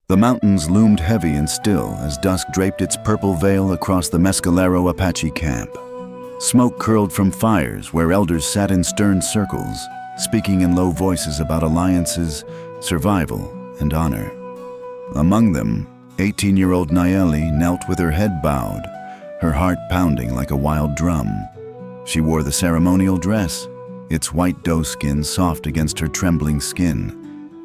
The mountains loomed heavy and still as dusk draped its purple veil across the Mescalero Apache camp. Smoke curled from fires where elders sat in stern circles, speaking in low voices about alliances, survival, and honor. Among them, 18-year-old Nayeli knelt with her head bowed, her heart pounding like a wild drum. She wore the ceremonial dress, its white doe skin soft against her trembling skin,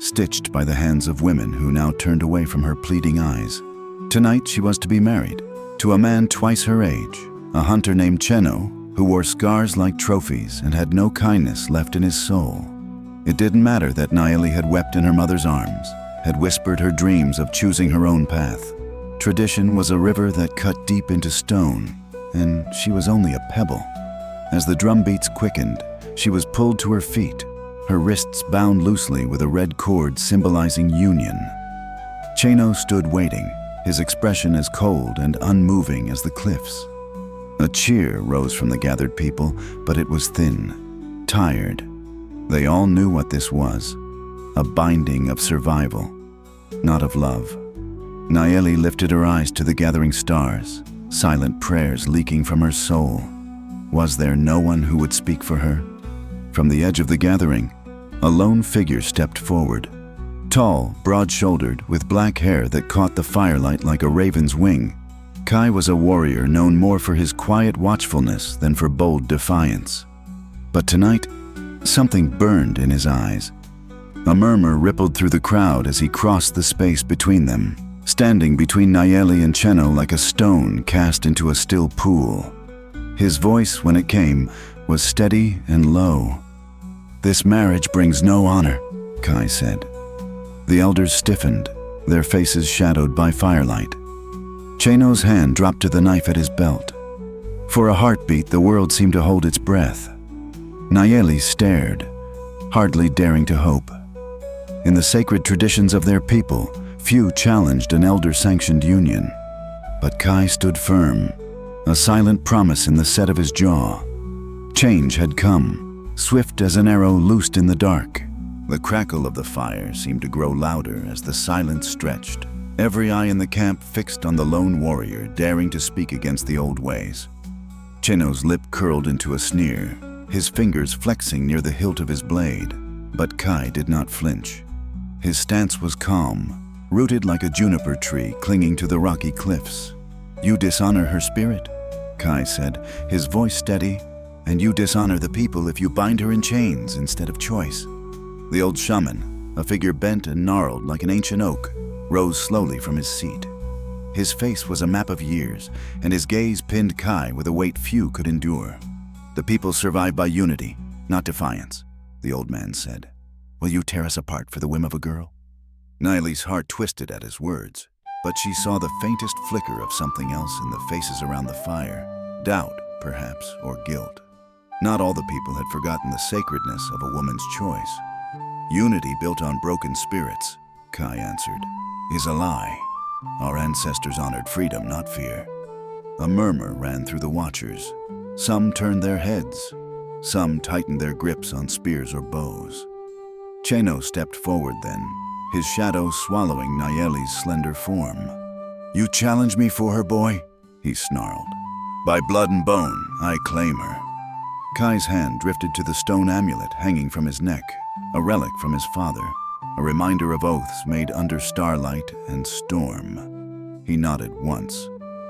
stitched by the hands of women who now turned away from her pleading eyes. Tonight she was to be married to a man twice her age, a hunter named Cheno, who wore scars like trophies and had no kindness left in his soul. It didn't matter that Nayeli had wept in her mother's arms, had whispered her dreams of choosing her own path. Tradition was a river that cut deep into stone, and she was only a pebble. As the drum beats quickened, she was pulled to her feet, her wrists bound loosely with a red cord symbolizing union. Cheno stood waiting, his expression as cold and unmoving as the cliffs. A cheer rose from the gathered people, but it was thin, tired. They all knew what this was, a binding of survival, not of love. Nayeli lifted her eyes to the gathering stars, silent prayers leaking from her soul. Was there no one who would speak for her? From the edge of the gathering, a lone figure stepped forward. Tall, broad-shouldered, with black hair that caught the firelight like a raven's wing, Kai was a warrior known more for his quiet watchfulness than for bold defiance. But tonight, something burned in his eyes. A murmur rippled through the crowd as he crossed the space between them, standing between Nayeli and Cheno like a stone cast into a still pool. His voice, when it came, was steady and low. "This marriage brings no honor," Kai said. The elders stiffened, their faces shadowed by firelight. Cheno's hand dropped to the knife at his belt. For a heartbeat, the world seemed to hold its breath. Nayeli stared, hardly daring to hope. In the sacred traditions of their people, few challenged an elder-sanctioned union. But Kai stood firm, a silent promise in the set of his jaw. Change had come, swift as an arrow loosed in the dark. The crackle of the fire seemed to grow louder as the silence stretched, every eye in the camp fixed on the lone warrior daring to speak against the old ways. Cheno's lip curled into a sneer, his fingers flexing near the hilt of his blade, but Kai did not flinch. His stance was calm, rooted like a juniper tree clinging to the rocky cliffs. "You dishonor her spirit," Kai said, his voice steady, "and you dishonor the people if you bind her in chains instead of choice." The old shaman, a figure bent and gnarled like an ancient oak, rose slowly from his seat. His face was a map of years, and his gaze pinned Kai with a weight few could endure. "The people survive by unity, not defiance," the old man said. "Will you tear us apart for the whim of a girl?" Nayeli's heart twisted at his words, but she saw the faintest flicker of something else in the faces around the fire. Doubt, perhaps, or guilt. Not all the people had forgotten the sacredness of a woman's choice. "Unity built on broken spirits," Kai answered, "is a lie. Our ancestors honored freedom, not fear." A murmur ran through the watchers. Some turned their heads. Some tightened their grips on spears or bows. Cheno stepped forward then, his shadow swallowing Nayeli's slender form. "You challenge me for her, boy?" he snarled. "By blood and bone, I claim her." Kai's hand drifted to the stone amulet hanging from his neck, a relic from his father, a reminder of oaths made under starlight and storm. He nodded once.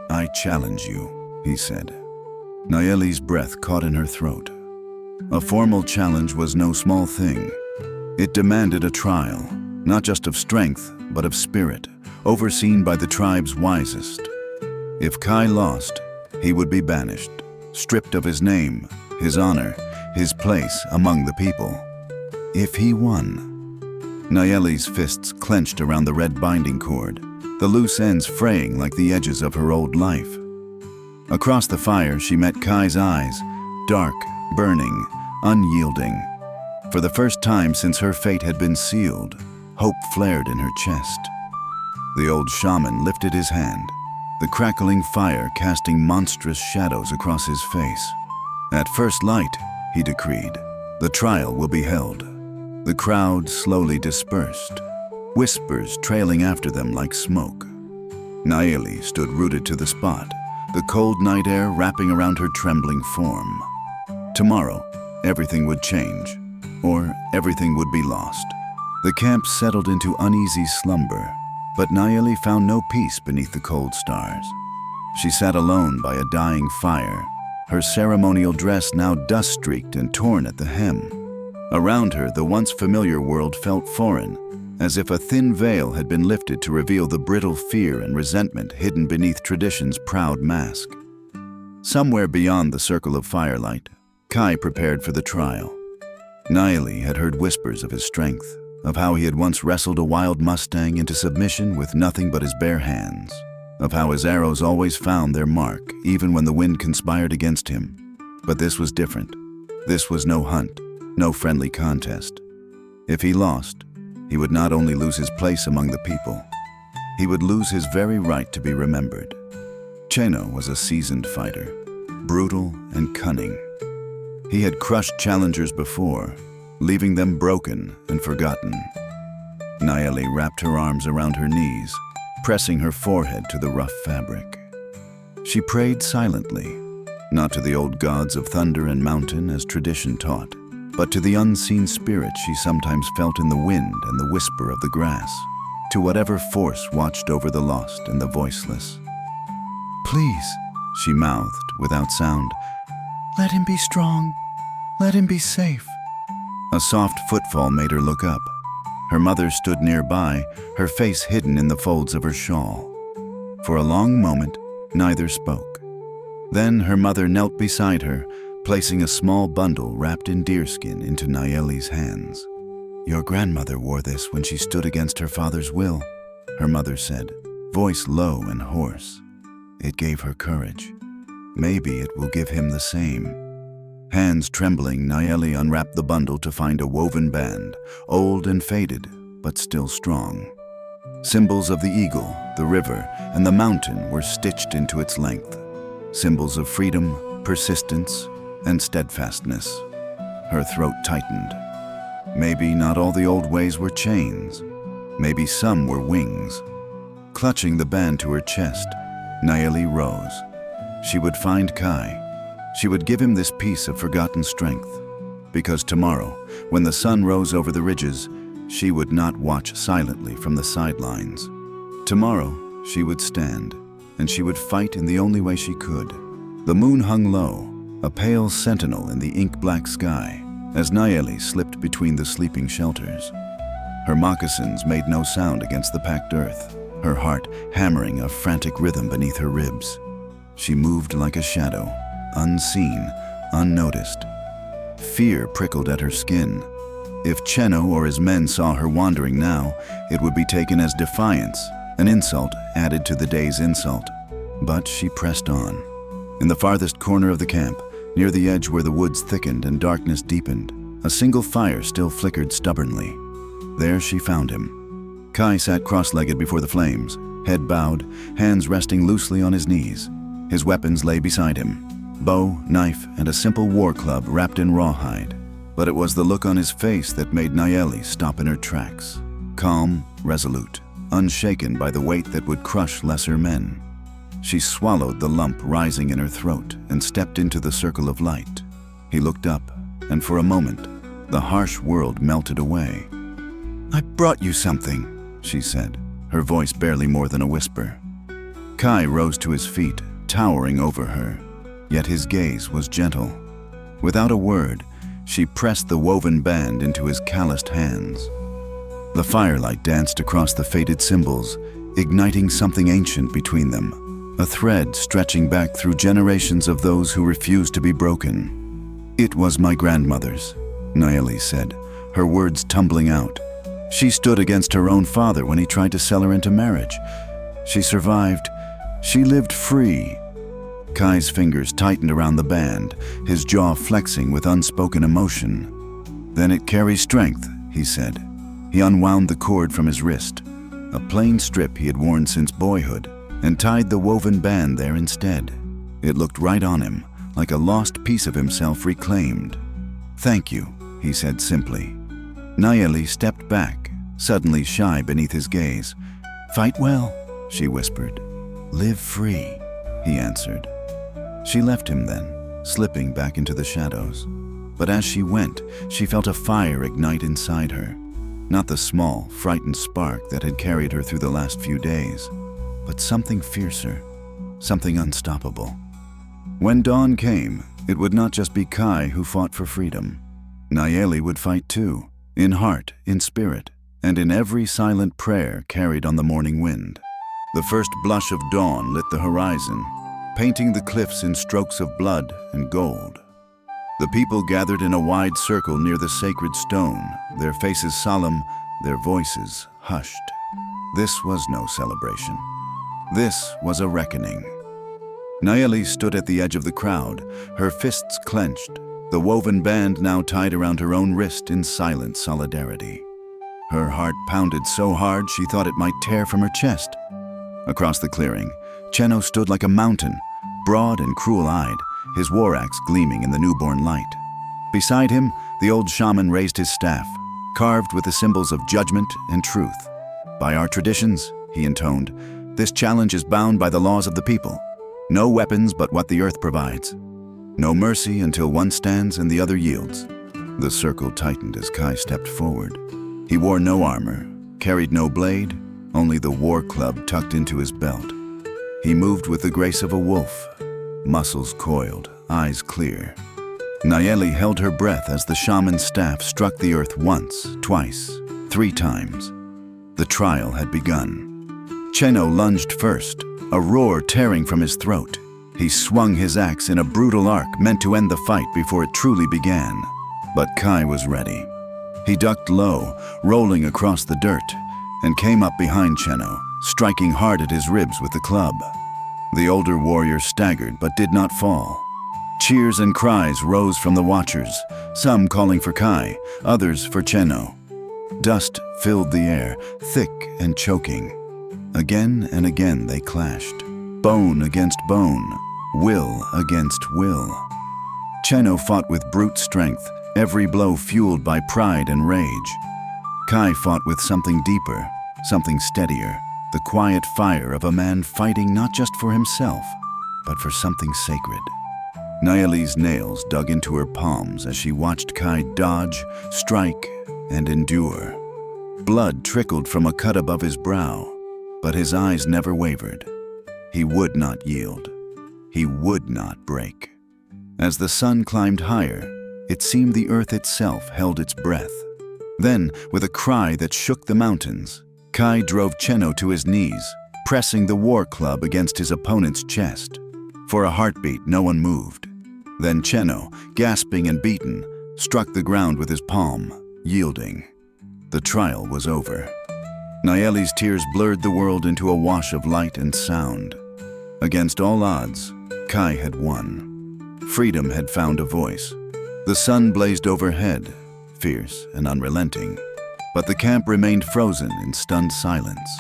"I challenge you," he said. Nayeli's breath caught in her throat. A formal challenge was no small thing. It demanded a trial, not just of strength, but of spirit, overseen by the tribe's wisest. If Kai lost, he would be banished, stripped of his name, his honor, his place among the people. If he won... Nayeli's fists clenched around the red binding cord, the loose ends fraying like the edges of her old life. Across the fire, she met Kai's eyes, dark, burning, unyielding. For the first time since her fate had been sealed, hope flared in her chest. The old shaman lifted his hand, the crackling fire casting monstrous shadows across his face. "At first light," he decreed, "the trial will be held." The crowd slowly dispersed. whispers trailing after them like smoke. Nayeli stood rooted to the spot, the cold night air wrapping around her trembling form. Tomorrow, everything would change, or everything would be lost. The camp settled into uneasy slumber, but Nayeli found no peace beneath the cold stars. She sat alone by a dying fire, her ceremonial dress now dust-streaked and torn at the hem. Around her, the once familiar world felt foreign, as if a thin veil had been lifted to reveal the brittle fear and resentment hidden beneath tradition's proud mask. Somewhere beyond the circle of firelight, Kai prepared for the trial. Nayeli had heard whispers of his strength, of how he had once wrestled a wild mustang into submission with nothing but his bare hands, of how his arrows always found their mark even when the wind conspired against him. But this was different. This was no hunt, no friendly contest. If he lost, he would not only lose his place among the people, he would lose his very right to be remembered. Cheno was a seasoned fighter, brutal and cunning. He had crushed challengers before, leaving them broken and forgotten. Nayeli wrapped her arms around her knees, pressing her forehead to the rough fabric. She prayed silently, not to the old gods of thunder and mountain as tradition taught, but to the unseen spirit she sometimes felt in the wind and the whisper of the grass, to whatever force watched over the lost and the voiceless. "Please," she mouthed without sound, "let him be strong. Let him be safe." A soft footfall made her look up. Her mother stood nearby, her face hidden in the folds of her shawl. For a long moment, neither spoke. Then her mother knelt beside her, placing a small bundle wrapped in deerskin into Nayeli's hands. "Your grandmother wore this when she stood against her father's will," her mother said, voice low and hoarse. "It gave her courage. Maybe it will give him the same." Hands trembling, Nayeli unwrapped the bundle to find a woven band, old and faded, but still strong. Symbols of the eagle, the river, and the mountain were stitched into its length. Symbols of freedom, persistence, and steadfastness. Her throat tightened. Maybe not all the old ways were chains. Maybe some were wings. Clutching the band to her chest, Nayeli rose. She would find Kai. She would give him this piece of forgotten strength. Because tomorrow, when the sun rose over the ridges, she would not watch silently from the sidelines. Tomorrow, she would stand, and she would fight in the only way she could. The moon hung low, a pale sentinel in the ink-black sky, as Nayeli slipped between the sleeping shelters. Her moccasins made no sound against the packed earth, her heart hammering a frantic rhythm beneath her ribs. She moved like a shadow, unseen, unnoticed. Fear prickled at her skin. If Cheno or his men saw her wandering now, it would be taken as defiance, an insult added to the day's insult. But she pressed on. In the farthest corner of the camp, near the edge where the woods thickened and darkness deepened, a single fire still flickered stubbornly. There she found him. Kai sat cross-legged before the flames, head bowed, hands resting loosely on his knees. His weapons lay beside him. Bow, knife, and a simple war club wrapped in rawhide. But it was the look on his face that made Nayeli stop in her tracks. Calm, resolute, unshaken by the weight that would crush lesser men. She swallowed the lump rising in her throat and stepped into the circle of light. He looked up, and for a moment, the harsh world melted away. "I brought you something," she said, her voice barely more than a whisper. Kai rose to his feet, towering over her. Yet his gaze was gentle. Without a word, she pressed the woven band into his calloused hands. The firelight danced across the faded symbols, igniting something ancient between them, a thread stretching back through generations of those who refused to be broken. "It was my grandmother's," Nayeli said, her words tumbling out. "She stood against her own father when he tried to sell her into marriage. She survived. She lived free." Kai's fingers tightened around the band, his jaw flexing with unspoken emotion. "Then it carries strength," he said. He unwound the cord from his wrist, a plain strip he had worn since boyhood, and tied the woven band there instead. It looked right on him, like a lost piece of himself reclaimed. "Thank you," he said simply. Nayeli stepped back, suddenly shy beneath his gaze. "Fight well," she whispered. "Live free," he answered. She left him then, slipping back into the shadows. But as she went, she felt a fire ignite inside her. Not the small, frightened spark that had carried her through the last few days, but something fiercer, something unstoppable. When dawn came, it would not just be Kai who fought for freedom. Nayeli would fight too, in heart, in spirit, and in every silent prayer carried on the morning wind. The first blush of dawn lit the horizon, painting the cliffs in strokes of blood and gold. The people gathered in a wide circle near the sacred stone, their faces solemn, their voices hushed. This was no celebration. This was a reckoning. Nayeli stood at the edge of the crowd, her fists clenched, the woven band now tied around her own wrist in silent solidarity. Her heart pounded so hard she thought it might tear from her chest. Across the clearing, Cheno stood like a mountain, broad and cruel-eyed, his war axe gleaming in the newborn light. Beside him, the old shaman raised his staff, carved with the symbols of judgment and truth. "By our traditions," he intoned, "this challenge is bound by the laws of the people. No weapons but what the earth provides. No mercy until one stands and the other yields." The circle tightened as Kai stepped forward. He wore no armor, carried no blade, only the war club tucked into his belt. He moved with the grace of a wolf, muscles coiled, eyes clear. Nayeli held her breath as the shaman's staff struck the earth once, twice, 3 times. The trial had begun. Cheno lunged first, a roar tearing from his throat. He swung his axe in a brutal arc meant to end the fight before it truly began. But Kai was ready. He ducked low, rolling across the dirt, and came up behind Cheno, striking hard at his ribs with the club. The older warrior staggered but did not fall. Cheers and cries rose from the watchers, some calling for Kai, others for Cheno. Dust filled the air, thick and choking. Again and again they clashed, bone against bone, will against will. Cheno fought with brute strength, every blow fueled by pride and rage. Kai fought with something deeper, something steadier, the quiet fire of a man fighting not just for himself, but for something sacred. Nayeli's nails dug into her palms as she watched Kai dodge, strike, and endure. Blood trickled from a cut above his brow, but his eyes never wavered. He would not yield. He would not break. As the sun climbed higher, it seemed the earth itself held its breath. Then, with a cry that shook the mountains, Kai drove Cheno to his knees, pressing the war club against his opponent's chest. For a heartbeat, no one moved. Then Cheno, gasping and beaten, struck the ground with his palm, yielding. The trial was over. Nayeli's tears blurred the world into a wash of light and sound. Against all odds, Kai had won. Freedom had found a voice. The sun blazed overhead, fierce and unrelenting, but the camp remained frozen in stunned silence.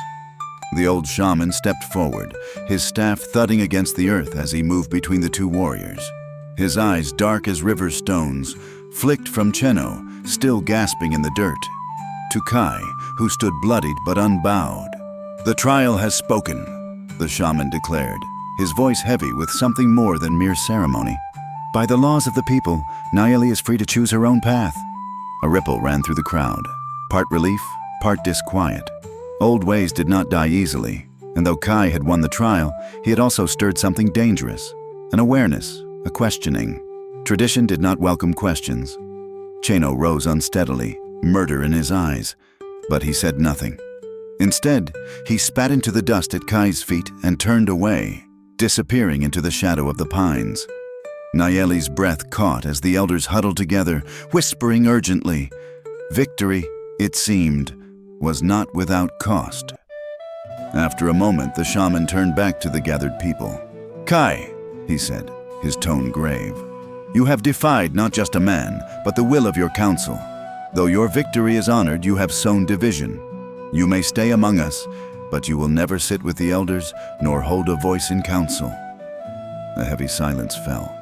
The old shaman stepped forward, his staff thudding against the earth as he moved between the two warriors. His eyes, dark as river stones, flicked from Cheno, still gasping in the dirt, to Kai, who stood bloodied but unbowed. "The trial has spoken," the shaman declared, his voice heavy with something more than mere ceremony. "By the laws of the people, Nayeli is free to choose her own path." A ripple ran through the crowd, part relief, part disquiet. Old ways did not die easily, and though Kai had won the trial, he had also stirred something dangerous, an awareness, a questioning. Tradition did not welcome questions. Cheno rose unsteadily, murder in his eyes, but he said nothing. Instead, he spat into the dust at Kai's feet and turned away, disappearing into the shadow of the pines. Nayeli's breath caught as the elders huddled together, whispering urgently. Victory, it seemed, was not without cost. After a moment, the shaman turned back to the gathered people. "Kai," he said, his tone grave, "you have defied not just a man, but the will of your council. Though your victory is honored, you have sown division. You may stay among us, but you will never sit with the elders nor hold a voice in council." A heavy silence fell.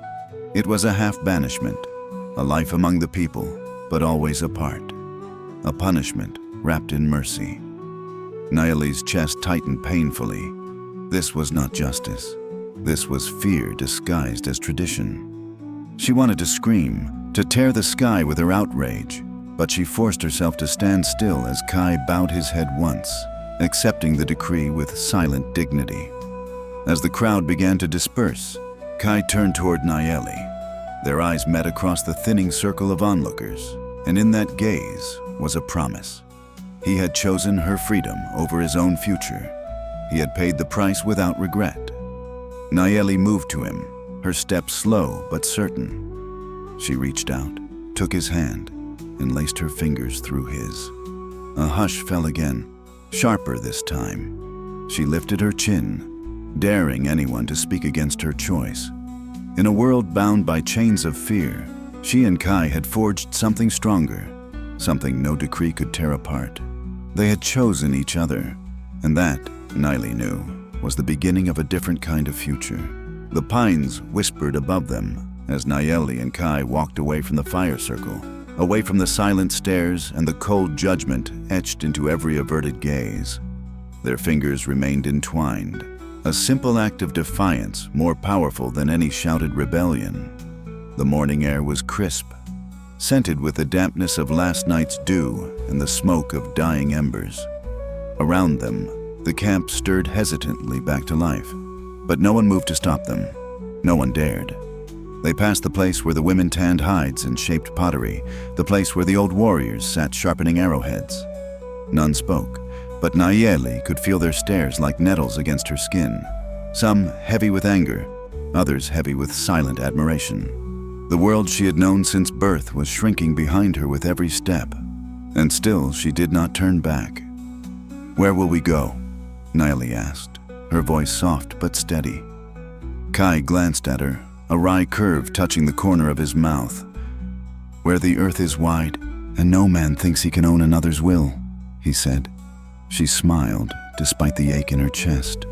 It was a half-banishment, a life among the people, but always apart. A punishment, wrapped in mercy. Nayeli's chest tightened painfully. This was not justice. This was fear disguised as tradition. She wanted to scream, to tear the sky with her outrage, but she forced herself to stand still as Kai bowed his head once, accepting the decree with silent dignity. As the crowd began to disperse, Kai turned toward Nayeli. Their eyes met across the thinning circle of onlookers, and in that gaze was a promise. He had chosen her freedom over his own future. He had paid the price without regret. Nayeli moved to him, her step slow but certain. She reached out, took his hand, and laced her fingers through his. A hush fell again, sharper this time. She lifted her chin, daring anyone to speak against her choice. In a world bound by chains of fear, she and Kai had forged something stronger, something no decree could tear apart. They had chosen each other, and that, Nayeli knew, was the beginning of a different kind of future. The pines whispered above them as Nayeli and Kai walked away from the fire circle, away from the silent stares and the cold judgment etched into every averted gaze. Their fingers remained entwined, a simple act of defiance more powerful than any shouted rebellion. The morning air was crisp, scented with the dampness of last night's dew and the smoke of dying embers. Around them, the camp stirred hesitantly back to life, but no one moved to stop them. No one dared. They passed the place where the women tanned hides and shaped pottery, the place where the old warriors sat sharpening arrowheads. None spoke, but Nayeli could feel their stares like nettles against her skin, some heavy with anger, others heavy with silent admiration. The world she had known since birth was shrinking behind her with every step, and still she did not turn back. "Where will we go?" Nayeli asked, her voice soft but steady. Kai glanced at her, a wry curve touching the corner of his mouth. "Where the earth is wide, and no man thinks he can own another's will," he said. She smiled, despite the ache in her chest.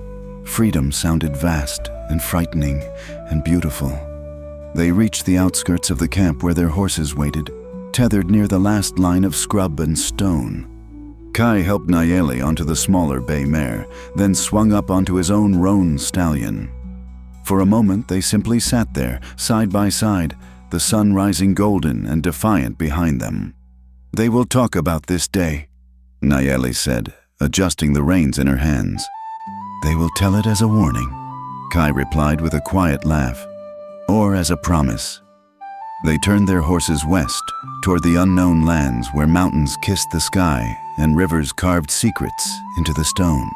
Freedom sounded vast and frightening and beautiful. They reached the outskirts of the camp where their horses waited, tethered near the last line of scrub and stone. Kai helped Nayeli onto the smaller bay mare, then swung up onto his own roan stallion. For a moment they simply sat there, side by side, the sun rising golden and defiant behind them. "They will talk about this day," Nayeli said, adjusting the reins in her hands. "They will tell it as a warning," Kai replied with a quiet laugh. "Or as a promise." They turned their horses west, toward the unknown lands where mountains kissed the sky and rivers carved secrets into the stone.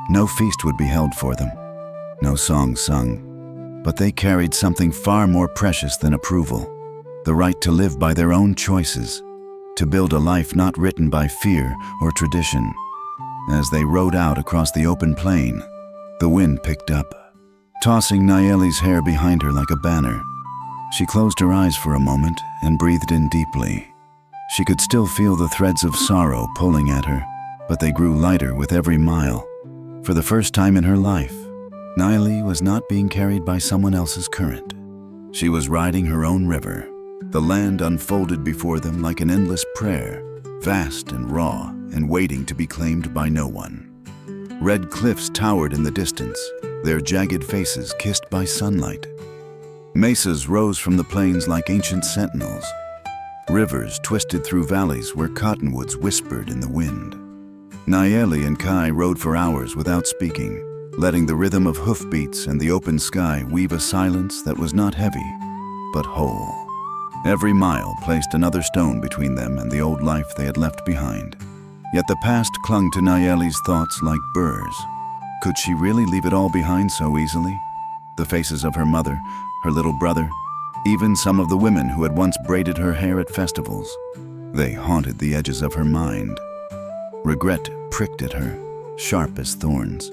No feast would be held for them, no song sung, but they carried something far more precious than approval, the right to live by their own choices, to build a life not written by fear or tradition. As they rode out across the open plain, the wind picked up, tossing Nayeli's hair behind her like a banner. She closed her eyes for a moment and breathed in deeply. She could still feel the threads of sorrow pulling at her, but they grew lighter with every mile. For the first time in her life, Nayeli was not being carried by someone else's current. She was riding her own river. The land unfolded before them like an endless prayer, vast and raw and waiting to be claimed by no one. Red cliffs towered in the distance, their jagged faces kissed by sunlight. Mesas rose from the plains like ancient sentinels. Rivers twisted through valleys where cottonwoods whispered in the wind. Nayeli and Kai rode for hours without speaking, letting the rhythm of hoofbeats and the open sky weave a silence that was not heavy, but whole. Every mile placed another stone between them and the old life they had left behind. Yet the past clung to Nayeli's thoughts like burrs. Could she really leave it all behind so easily? The faces of her mother, her little brother, even some of the women who had once braided her hair at festivals. They haunted the edges of her mind. Regret pricked at her, sharp as thorns.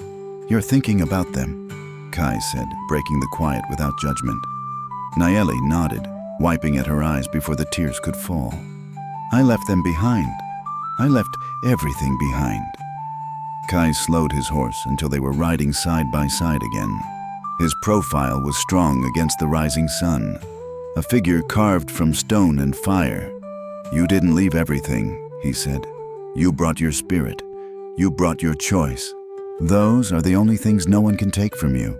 "You're thinking about them," Kai said, breaking the quiet without judgment. Nayeli nodded, wiping at her eyes before the tears could fall. "I left them behind. I left everything behind." Kai slowed his horse until they were riding side by side again. His profile was strong against the rising sun, a figure carved from stone and fire. "You didn't leave everything," he said. You brought your spirit. You brought your choice. Those are the only things no one can take from you."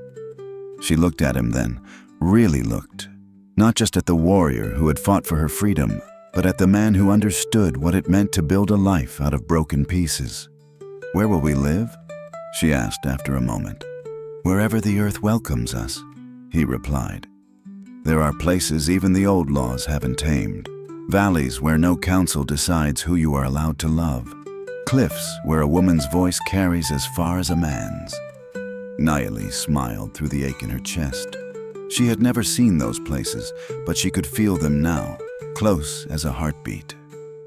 She looked at him then, really looked. Not just at the warrior who had fought for her freedom, but at the man who understood what it meant to build a life out of broken pieces. "Where will we live?" she asked after a moment. "Wherever the earth welcomes us," he replied. "There are places even the old laws haven't tamed. Valleys where no council decides who you are allowed to love. Cliffs where a woman's voice carries as far as a man's." Nayeli smiled through the ache in her chest. She had never seen those places, but she could feel them now, close as a heartbeat.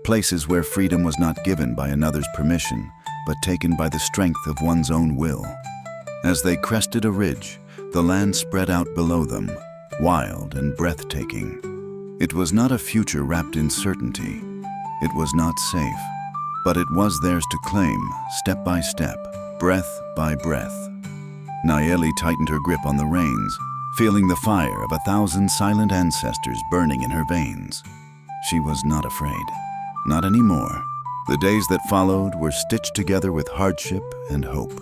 Places where freedom was not given by another's permission, but taken by the strength of one's own will. As they crested a ridge, the land spread out below them, wild and breathtaking. It was not a future wrapped in certainty. It was not safe, but it was theirs to claim, step by step, breath by breath. Nayeli tightened her grip on the reins, feeling the fire of 1,000 silent ancestors burning in her veins. She was not afraid. Not anymore. The days that followed were stitched together with hardship and hope.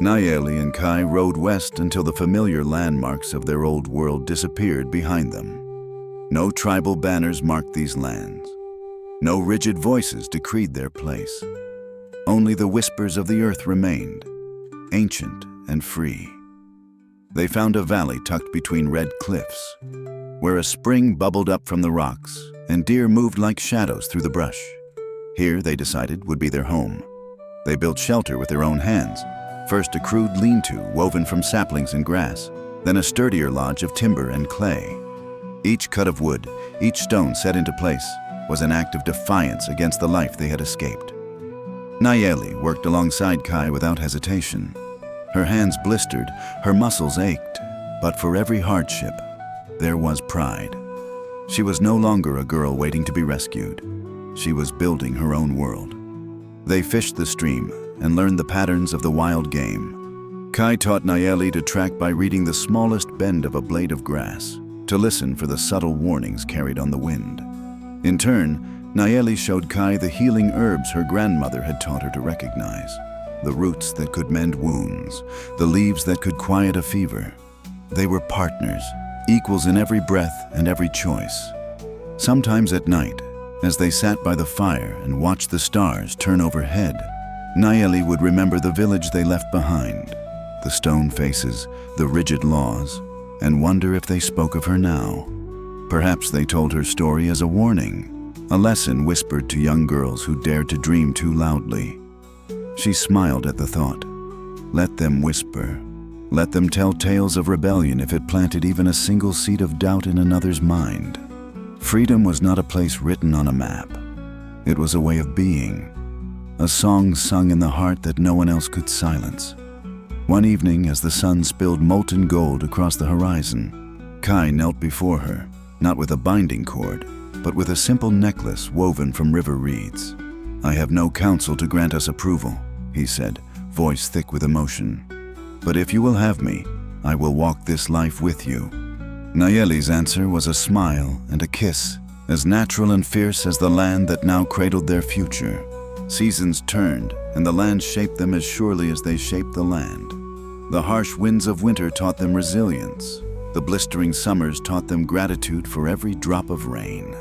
Nayeli and Kai rode west until the familiar landmarks of their old world disappeared behind them. No tribal banners marked these lands. No rigid voices decreed their place. Only the whispers of the earth remained, ancient and free. They found a valley tucked between red cliffs, where a spring bubbled up from the rocks and deer moved like shadows through the brush. Here, they decided, would be their home. They built shelter with their own hands, first a crude lean-to woven from saplings and grass, then a sturdier lodge of timber and clay. Each cut of wood, each stone set into place, was an act of defiance against the life they had escaped. Nayeli worked alongside Kai without hesitation. Her hands blistered, her muscles ached, but for every hardship, there was pride. She was no longer a girl waiting to be rescued. She was building her own world. They fished the stream and learned the patterns of the wild game. Kai taught Nayeli to track by reading the smallest bend of a blade of grass, to listen for the subtle warnings carried on the wind. In turn, Nayeli showed Kai the healing herbs her grandmother had taught her to recognize. The roots that could mend wounds, the leaves that could quiet a fever. They were partners, equals in every breath and every choice. Sometimes at night, as they sat by the fire and watched the stars turn overhead, Nayeli would remember the village they left behind, the stone faces, the rigid laws, and wonder if they spoke of her now. Perhaps they told her story as a warning, a lesson whispered to young girls who dared to dream too loudly. She smiled at the thought. Let them whisper. Let them tell tales of rebellion if it planted even a single seed of doubt in another's mind. Freedom was not a place written on a map. It was a way of being, a song sung in the heart that no one else could silence. One evening, as the sun spilled molten gold across the horizon, Kai knelt before her, not with a binding cord, but with a simple necklace woven from river reeds. "I have no counsel to grant us approval," he said, voice thick with emotion. "But if you will have me, I will walk this life with you." Nayeli's answer was a smile and a kiss, as natural and fierce as the land that now cradled their future. Seasons turned, and the land shaped them as surely as they shaped the land. The harsh winds of winter taught them resilience. The blistering summers taught them gratitude for every drop of rain.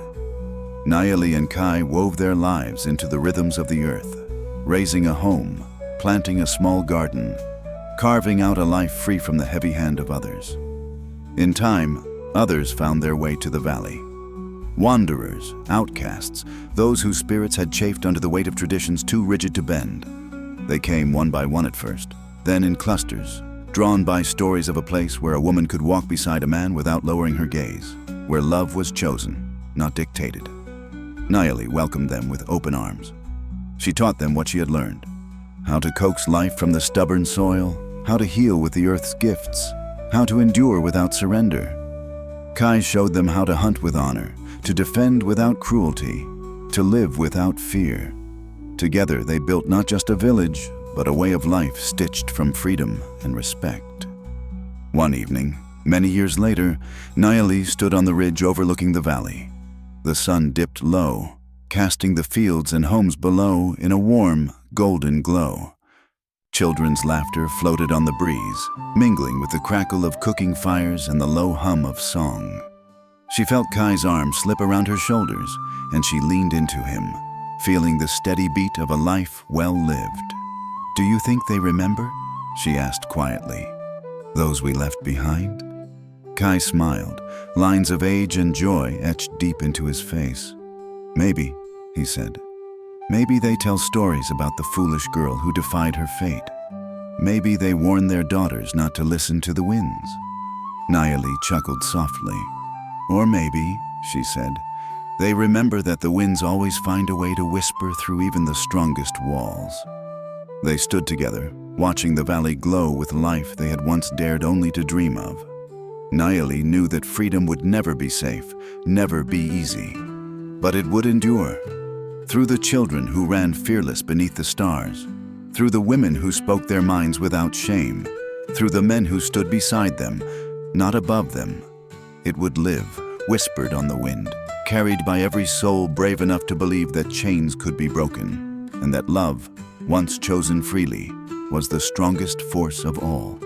Nayeli and Kai wove their lives into the rhythms of the earth, raising a home, planting a small garden, carving out a life free from the heavy hand of others. In time, others found their way to the valley. Wanderers, outcasts, those whose spirits had chafed under the weight of traditions too rigid to bend. They came one by one at first, then in clusters, drawn by stories of a place where a woman could walk beside a man without lowering her gaze, where love was chosen, not dictated. Nayeli welcomed them with open arms. She taught them what she had learned, how to coax life from the stubborn soil, how to heal with the earth's gifts, how to endure without surrender. Kai showed them how to hunt with honor, to defend without cruelty, to live without fear. Together they built not just a village, but a way of life stitched from freedom and respect. One evening, many years later, Nayeli stood on the ridge overlooking the valley. The sun dipped low, casting the fields and homes below in a warm, golden glow. Children's laughter floated on the breeze, mingling with the crackle of cooking fires and the low hum of song. She felt Kai's arm slip around her shoulders, and she leaned into him, feeling the steady beat of a life well lived. "Do you think they remember?" she asked quietly. "Those we left behind?" Kai smiled, lines of age and joy etched deep into his face. "Maybe," he said. "Maybe they tell stories about the foolish girl who defied her fate. Maybe they warn their daughters not to listen to the winds." Nayeli chuckled softly. "Or maybe," she said, "they remember that the winds always find a way to whisper through even the strongest walls." They stood together, watching the valley glow with life they had once dared only to dream of. Nayeli knew that freedom would never be safe, never be easy. But it would endure. Through the children who ran fearless beneath the stars, through the women who spoke their minds without shame, through the men who stood beside them, not above them. It would live, whispered on the wind, carried by every soul brave enough to believe that chains could be broken, and that love, once chosen freely, was the strongest force of all.